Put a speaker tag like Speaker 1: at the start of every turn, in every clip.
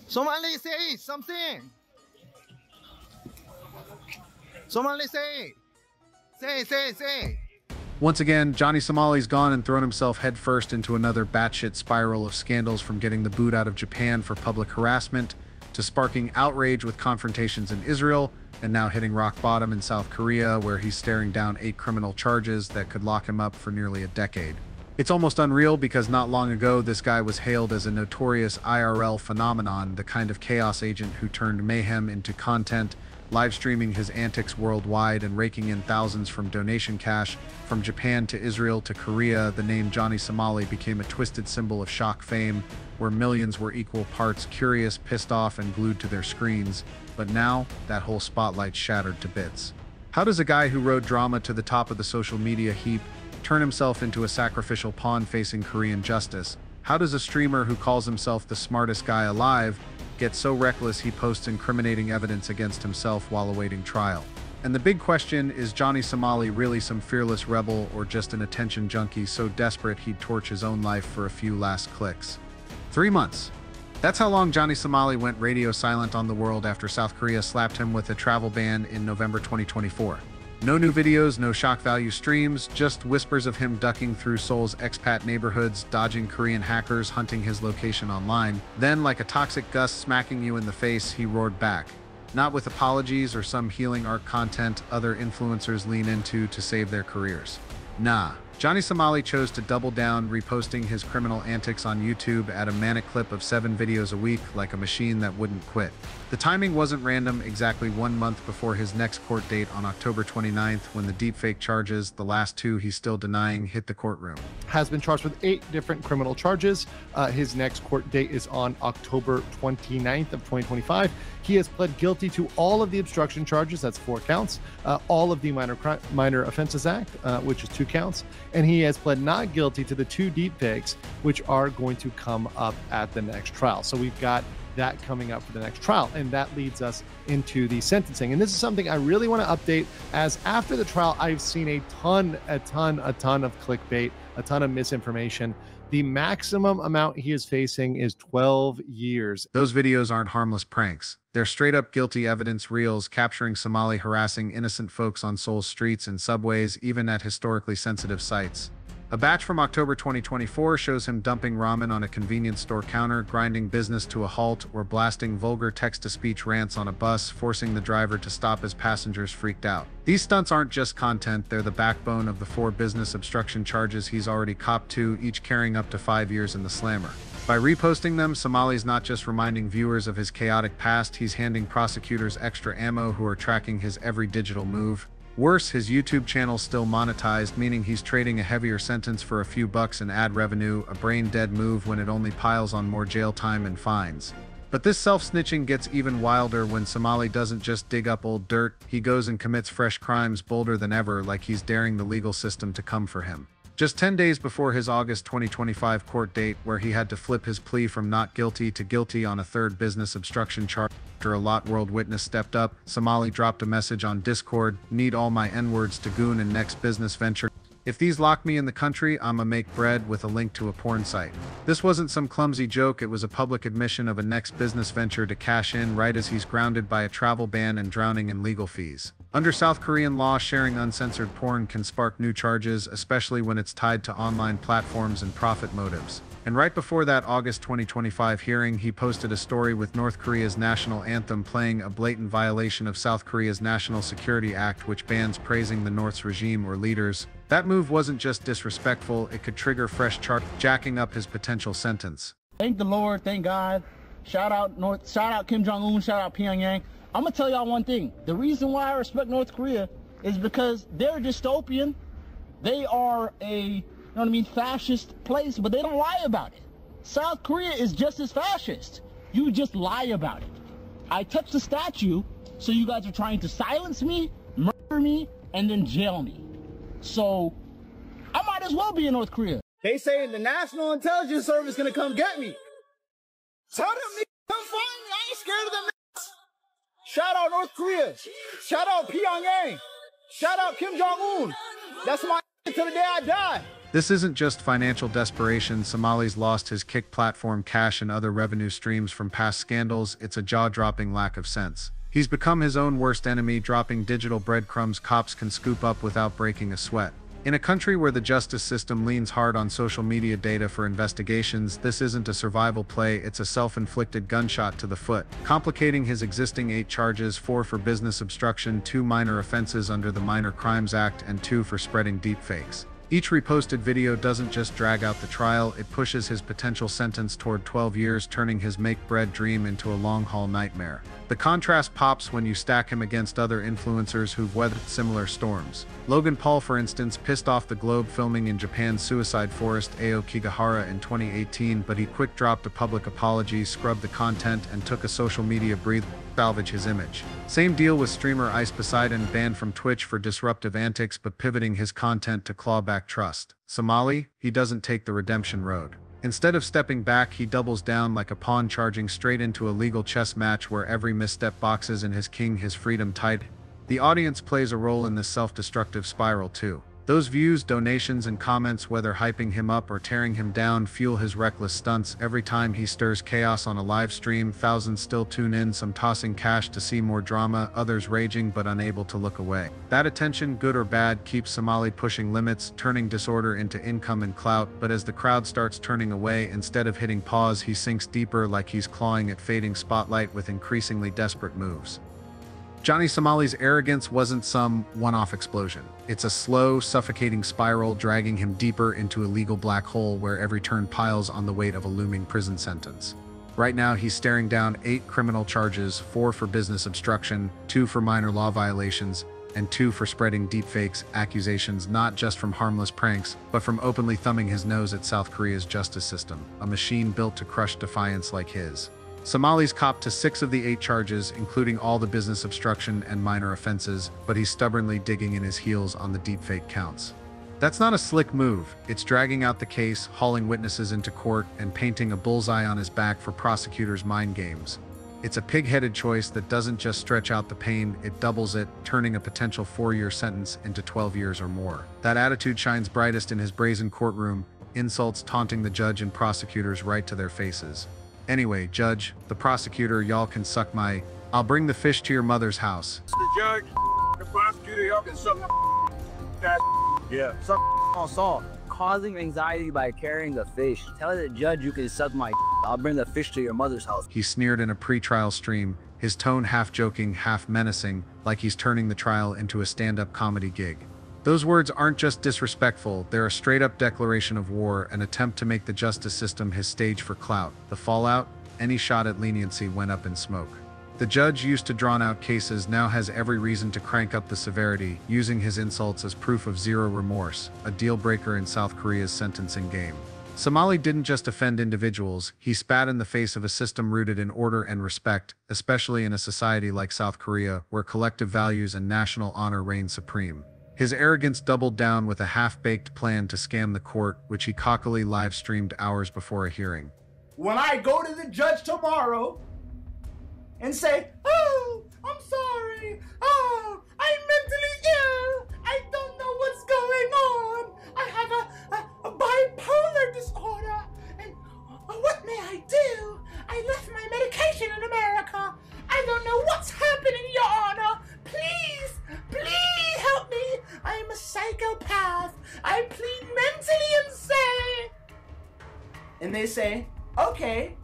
Speaker 1: Somali, say something. Somali, say. Say.
Speaker 2: Once again, Johnny Somali's gone and thrown himself headfirst into another batshit spiral of scandals, from getting the boot out of Japan for public harassment, to sparking outrage with confrontations in Israel, and now hitting rock bottom in South Korea, where he's staring down 8 criminal charges that could lock him up for nearly a decade. It's almost unreal, because not long ago this guy was hailed as a notorious IRL phenomenon, the kind of chaos agent who turned mayhem into content, live streaming his antics worldwide and raking in thousands from donation cash. From Japan to Israel to Korea, the name Johnny Somali became a twisted symbol of shock fame, where millions were equal parts curious, pissed off, and glued to their screens. But now, that whole spotlight's shattered to bits. How does a guy who rode drama to the top of the social media heap turn himself into a sacrificial pawn facing Korean justice? How does a streamer who calls himself the smartest guy alive get so reckless he posts incriminating evidence against himself while awaiting trial? And the big question is, Johnny Somali really some fearless rebel, or just an attention junkie so desperate he'd torch his own life for a few last clicks? 3 months. That's how long Johnny Somali went radio silent on the world after South Korea slapped him with a travel ban in November 2024. No new videos, no shock value streams, just whispers of him ducking through Seoul's expat neighborhoods, dodging Korean hackers hunting his location online. Then, like a toxic gust smacking you in the face, he roared back. Not with apologies or some healing art content other influencers lean into to save their careers. Nah. Johnny Somali chose to double down, reposting his criminal antics on YouTube at a manic clip of 7 videos a week, like a machine that wouldn't quit. The timing wasn't random. Exactly 1 month before his next court date on October 29th, when the deepfake charges, the last 2 he's still denying, hit the courtroom.
Speaker 3: Has been charged with 8 different criminal charges. His next court date is on October 29th of 2025. He has pled guilty to all of the obstruction charges, that's 4 counts, all of the Minor Offenses Act, which is 2 counts, and he has pled not guilty to the 2 deepfakes, which are going to come up at the next trial. So we've got that coming up for the next trial, and that leads us into the sentencing. And this is something I really want to update, as after the trial, I've seen a ton of clickbait, a ton of misinformation. The maximum amount he is facing is 12 years.
Speaker 2: Those videos aren't harmless pranks. They're straight-up guilty evidence reels capturing Somali harassing innocent folks on Seoul's streets and subways, even at historically sensitive sites. A batch from October 2024 shows him dumping ramen on a convenience store counter, grinding business to a halt, or blasting vulgar text-to-speech rants on a bus, forcing the driver to stop as passengers freaked out. These stunts aren't just content, they're the backbone of the 4 business obstruction charges he's already copped to, each carrying up to 5 years in the slammer. By reposting them, Somali's not just reminding viewers of his chaotic past, he's handing prosecutors extra ammo who are tracking his every digital move. Worse, his YouTube channel's still monetized, meaning he's trading a heavier sentence for a few bucks in ad revenue, a brain-dead move when it only piles on more jail time and fines. But this self-snitching gets even wilder when Somali doesn't just dig up old dirt, he goes and commits fresh crimes bolder than ever, like he's daring the legal system to come for him. Just 10 days before his August 2025 court date, where he had to flip his plea from not guilty to guilty on a 3rd business obstruction charge after a Lot World witness stepped up, Somali dropped a message on Discord, "Need all my N-words to goon in next business venture. If these lock me in the country, I'ma make bread," with a link to a porn site. This wasn't some clumsy joke, it was a public admission of a next business venture to cash in right as he's grounded by a travel ban and drowning in legal fees. Under South Korean law, sharing uncensored porn can spark new charges, especially when it's tied to online platforms and profit motives. And right before that August 2025 hearing, he posted a story with North Korea's national anthem playing, a blatant violation of South Korea's National Security Act, which bans praising the North's regime or leaders. That move wasn't just disrespectful, it could trigger fresh charges, jacking up his potential sentence.
Speaker 4: Thank the Lord, thank God. Shout out Kim Jong-un, shout out Pyongyang. I'm gonna tell y'all one thing. The reason why I respect North Korea is because they're dystopian. They are a, fascist place, but they don't lie about it. South Korea is just as fascist. You just lie about it. I touched the statue, so you guys are trying to silence me, murder me, and then jail me. So I might as well be in North Korea.
Speaker 1: They say the National Intelligence Service is gonna come get me.
Speaker 4: Tell them niggas come find me. I ain't scared of them niggas. Shout out North Korea. Shout out Pyongyang. Shout out Kim Jong-un. That's my till the day I die.
Speaker 2: This isn't just financial desperation. Somalis lost his Kick platform, cash, and other revenue streams from past scandals. It's a jaw-dropping lack of sense. He's become his own worst enemy, dropping digital breadcrumbs cops can scoop up without breaking a sweat. In a country where the justice system leans hard on social media data for investigations, this isn't a survival play, it's a self-inflicted gunshot to the foot, complicating his existing 8 charges, 4 for business obstruction, 2 minor offenses under the Minor Crimes Act, and 2 for spreading deepfakes. Each reposted video doesn't just drag out the trial, it pushes his potential sentence toward 12 years, turning his make-bread dream into a long-haul nightmare. The contrast pops when you stack him against other influencers who've weathered similar storms. Logan Paul, for instance, pissed off the globe filming in Japan's suicide forest Aokigahara in 2018, but he quick-dropped a public apology, scrubbed the content, and took a social media breather to salvage his image. Same deal with streamer Ice Poseidon, banned from Twitch for disruptive antics but pivoting his content to claw back trust. Somali, he doesn't take the redemption road. Instead of stepping back, he doubles down like a pawn, charging straight into a legal chess match where every misstep boxes in his king, his freedom tight. The audience plays a role in this self-destructive spiral too. Those views, donations, and comments, whether hyping him up or tearing him down, fuel his reckless stunts. Every time he stirs chaos on a live stream, thousands still tune in, some tossing cash to see more drama, others raging but unable to look away. That attention, good or bad, keeps Somali pushing limits, turning disorder into income and clout, but as the crowd starts turning away, instead of hitting pause, he sinks deeper like he's clawing at fading spotlight with increasingly desperate moves. Johnny Somali's arrogance wasn't some one-off explosion. It's a slow, suffocating spiral dragging him deeper into a legal black hole where every turn piles on the weight of a looming prison sentence. Right now, he's staring down 8 criminal charges, 4 for business obstruction, 2 for minor law violations, and 2 for spreading deepfakes, accusations not just from harmless pranks, but from openly thumbing his nose at South Korea's justice system, a machine built to crush defiance like his. Somali's copped to 6 of the 8 charges, including all the business obstruction and minor offenses, but he's stubbornly digging in his heels on the deepfake counts. That's not a slick move. It's dragging out the case, hauling witnesses into court, and painting a bullseye on his back for prosecutors' mind games. It's a pig-headed choice that doesn't just stretch out the pain, it doubles it, turning a potential 4-year sentence into 12 years or more. That attitude shines brightest in his brazen courtroom, insults taunting the judge and prosecutors right to their faces. Anyway, judge, the prosecutor, y'all can suck my... I'll bring the fish to your mother's house.
Speaker 5: The judge, the prosecutor, y'all can suck that. Yeah.
Speaker 6: Suck on Saul, causing anxiety by carrying the fish. Tell the judge you can suck my I'll bring the fish to your mother's house.
Speaker 2: He sneered in a pre-trial stream, his tone half joking, half menacing, like he's turning the trial into a stand-up comedy gig. Those words aren't just disrespectful, they're a straight-up declaration of war, an attempt to make the justice system his stage for clout. The fallout? Any shot at leniency went up in smoke. The judge, used to drawn-out cases, now has every reason to crank up the severity, using his insults as proof of zero remorse, a deal-breaker in South Korea's sentencing game. Somali didn't just offend individuals, he spat in the face of a system rooted in order and respect, especially in a society like South Korea, where collective values and national honor reign supreme. His arrogance doubled down with a half-baked plan to scam the court, which he cockily live-streamed hours before a hearing.
Speaker 4: When I go to the judge tomorrow and say, "Oh, I'm sorry. Oh, I'm mentally ill. I don't know what's going on. I have a bipolar disorder. And what may I do? I left my medication in America. I don't know what's happening, Your Honor. Please help me. I am a psychopath. I plead mentally insane." And they say, "Okay,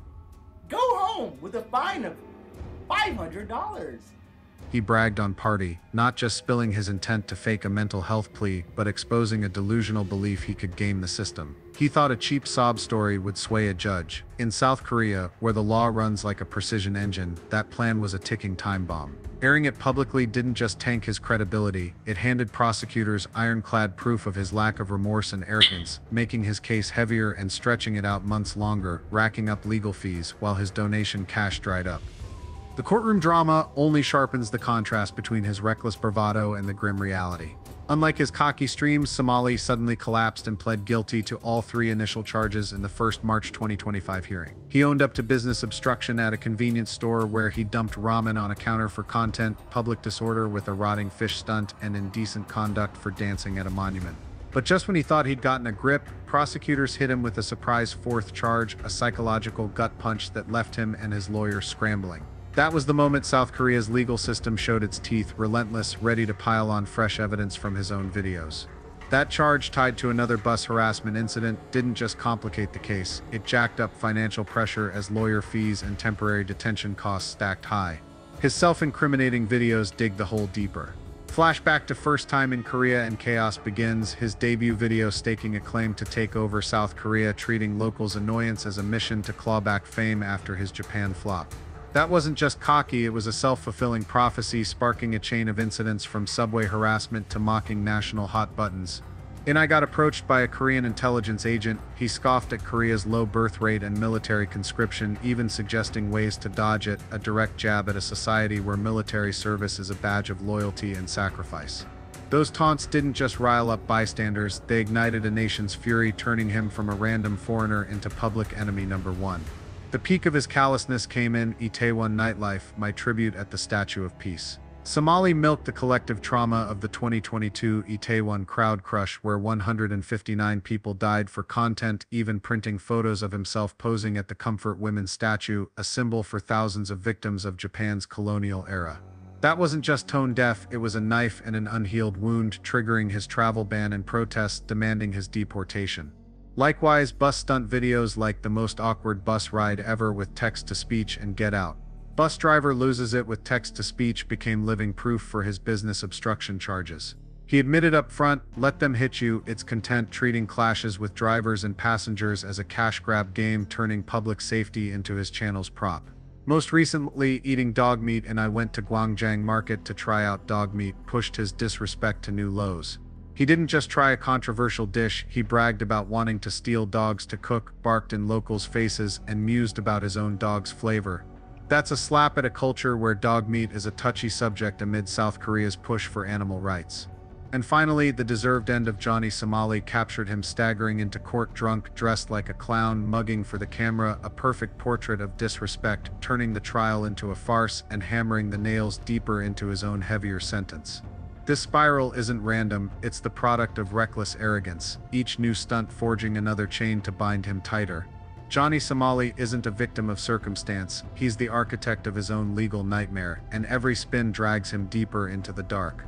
Speaker 4: go home with a fine of $500.
Speaker 2: He bragged on Party, not just spilling his intent to fake a mental health plea, but exposing a delusional belief he could game the system. He thought a cheap sob story would sway a judge. In South Korea, where the law runs like a precision engine, that plan was a ticking time bomb. Airing it publicly didn't just tank his credibility, it handed prosecutors ironclad proof of his lack of remorse and arrogance, making his case heavier and stretching it out months longer, racking up legal fees while his donation cash dried up. The courtroom drama only sharpens the contrast between his reckless bravado and the grim reality. Unlike his cocky streams, Somali suddenly collapsed and pled guilty to all 3 initial charges in the first March 2025 hearing. He owned up to business obstruction at a convenience store where he dumped ramen on a counter for content, public disorder with a rotting fish stunt, and indecent conduct for dancing at a monument. But just when he thought he'd gotten a grip, prosecutors hit him with a surprise 4th charge, a psychological gut punch that left him and his lawyer scrambling. That was the moment South Korea's legal system showed its teeth, relentless, ready to pile on fresh evidence from his own videos. That charge, tied to another bus harassment incident, didn't just complicate the case, it jacked up financial pressure as lawyer fees and temporary detention costs stacked high. His self-incriminating videos dig the hole deeper. Flashback to first time in Korea and chaos begins, his debut video staking a claim to take over South Korea, treating locals' annoyance as a mission to claw back fame after his Japan flop. That wasn't just cocky, it was a self-fulfilling prophecy, sparking a chain of incidents from subway harassment to mocking national hot buttons. I got approached by a Korean intelligence agent. He scoffed at Korea's low birth rate and military conscription, even suggesting ways to dodge it, a direct jab at a society where military service is a badge of loyalty and sacrifice. Those taunts didn't just rile up bystanders, they ignited a nation's fury, turning him from a random foreigner into public enemy number 1. The peak of his callousness came in Itaewon Nightlife, my tribute at the Statue of Peace. Somali milked the collective trauma of the 2022 Itaewon crowd crush, where 159 people died for content, even printing photos of himself posing at the Comfort Women's statue, a symbol for thousands of victims of Japan's colonial era. That wasn't just tone deaf, it was a knife and an unhealed wound, triggering his travel ban and protests demanding his deportation. Likewise, bus stunt videos like the most awkward bus ride ever with text-to-speech and Get Out. Bus driver loses it with text-to-speech became living proof for his business obstruction charges. He admitted up front, let them hit you, it's content, treating clashes with drivers and passengers as a cash grab game, turning public safety into his channel's prop. Most recently, eating dog meat and I went to Gwangjang Market to try out dog meat pushed his disrespect to new lows. He didn't just try a controversial dish, he bragged about wanting to steal dogs to cook, barked in locals' faces, and mused about his own dog's flavor. That's a slap at a culture where dog meat is a touchy subject amid South Korea's push for animal rights. And finally, the deserved end of Johnny Somali captured him staggering into court drunk, dressed like a clown, mugging for the camera, a perfect portrait of disrespect, turning the trial into a farce and hammering the nails deeper into his own heavier sentence. This spiral isn't random, it's the product of reckless arrogance, each new stunt forging another chain to bind him tighter. Johnny Somali isn't a victim of circumstance, he's the architect of his own legal nightmare, and every spin drags him deeper into the dark.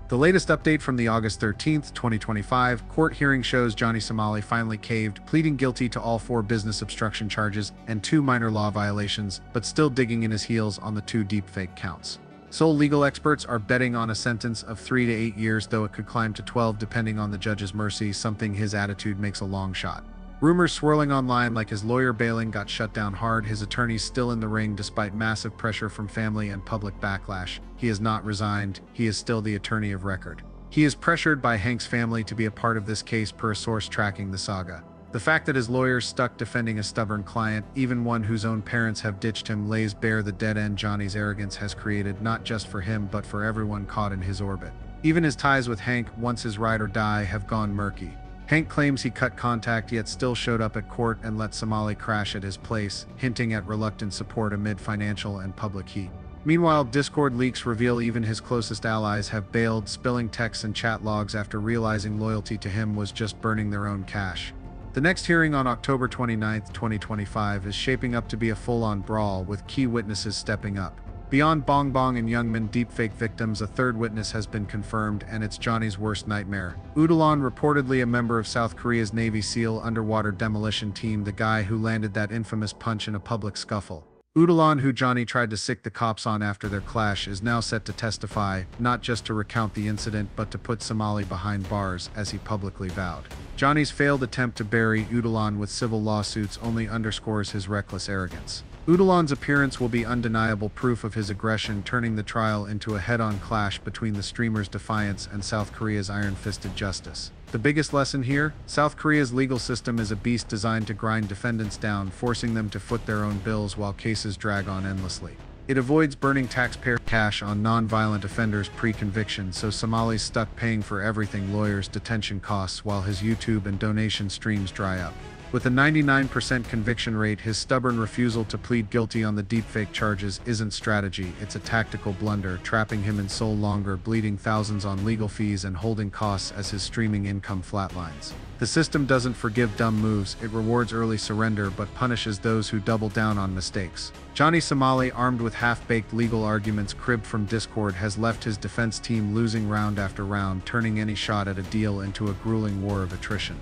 Speaker 2: The latest update from the August 13, 2025, court hearing shows Johnny Somali finally caved, pleading guilty to all 4 business obstruction charges and 2 minor law violations, but still digging in his heels on the 2 deepfake counts. Seoul legal experts are betting on a sentence of 3 to 8 years, though it could climb to 12 depending on the judge's mercy, something his attitude makes a long shot. Rumors swirling online like his lawyer bailing got shut down hard, his attorney's still in the ring despite massive pressure from family and public backlash. He has not resigned, he is still the attorney of record. He is pressured by Hank's family to be a part of this case per a source tracking the saga. The fact that his lawyer's stuck defending a stubborn client, even one whose own parents have ditched him, lays bare the dead end Johnny's arrogance has created, not just for him but for everyone caught in his orbit. Even his ties with Hank, once his ride or die, have gone murky. Hank claims he cut contact yet still showed up at court and let Somali crash at his place, hinting at reluctant support amid financial and public heat. Meanwhile, Discord leaks reveal even his closest allies have bailed, spilling texts and chat logs after realizing loyalty to him was just burning their own cash. The next hearing on October 29, 2025 is shaping up to be a full-on brawl, with key witnesses stepping up. Beyond Bong Bong and Youngmin deepfake victims, a third witness has been confirmed, and it's Johnny's worst nightmare. Udalan, reportedly a member of South Korea's Navy SEAL underwater demolition team, the guy who landed that infamous punch in a public scuffle. Udalan, who Johnny tried to sick the cops on after their clash, is now set to testify, not just to recount the incident but to put Somali behind bars, as he publicly vowed. Johnny's failed attempt to bury Udalan with civil lawsuits only underscores his reckless arrogance. Udalan's appearance will be undeniable proof of his aggression, turning the trial into a head-on clash between the streamer's defiance and South Korea's iron-fisted justice. The biggest lesson here? South Korea's legal system is a beast designed to grind defendants down, forcing them to foot their own bills while cases drag on endlessly. It avoids burning taxpayer cash on non-violent offenders pre-conviction, so Somali's stuck paying for everything: lawyers, detention costs, while his YouTube and donation streams dry up. With a 99% conviction rate, his stubborn refusal to plead guilty on the deepfake charges isn't strategy, it's a tactical blunder, trapping him in soul longer, bleeding thousands on legal fees and holding costs as his streaming income flatlines. The system doesn't forgive dumb moves, it rewards early surrender but punishes those who double down on mistakes. Johnny Somali, armed with half-baked legal arguments cribbed from Discord, has left his defense team losing round after round, turning any shot at a deal into a grueling war of attrition.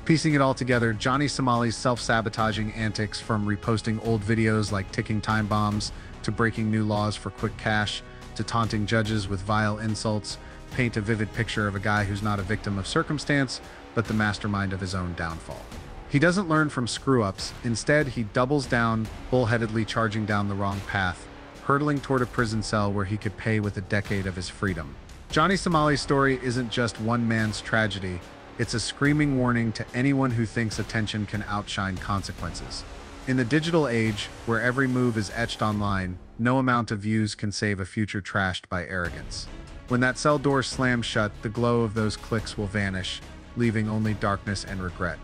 Speaker 2: Piecing it all together, Johnny Somali's self-sabotaging antics, from reposting old videos like ticking time bombs, to breaking new laws for quick cash, to taunting judges with vile insults, paint a vivid picture of a guy who's not a victim of circumstance, but the mastermind of his own downfall. He doesn't learn from screw-ups. Instead, he doubles down, bullheadedly charging down the wrong path, hurtling toward a prison cell where he could pay with a decade of his freedom. Johnny Somali's story isn't just one man's tragedy. It's a screaming warning to anyone who thinks attention can outshine consequences. In the digital age, where every move is etched online, no amount of views can save a future trashed by arrogance. When that cell door slams shut, the glow of those clicks will vanish, leaving only darkness and regret.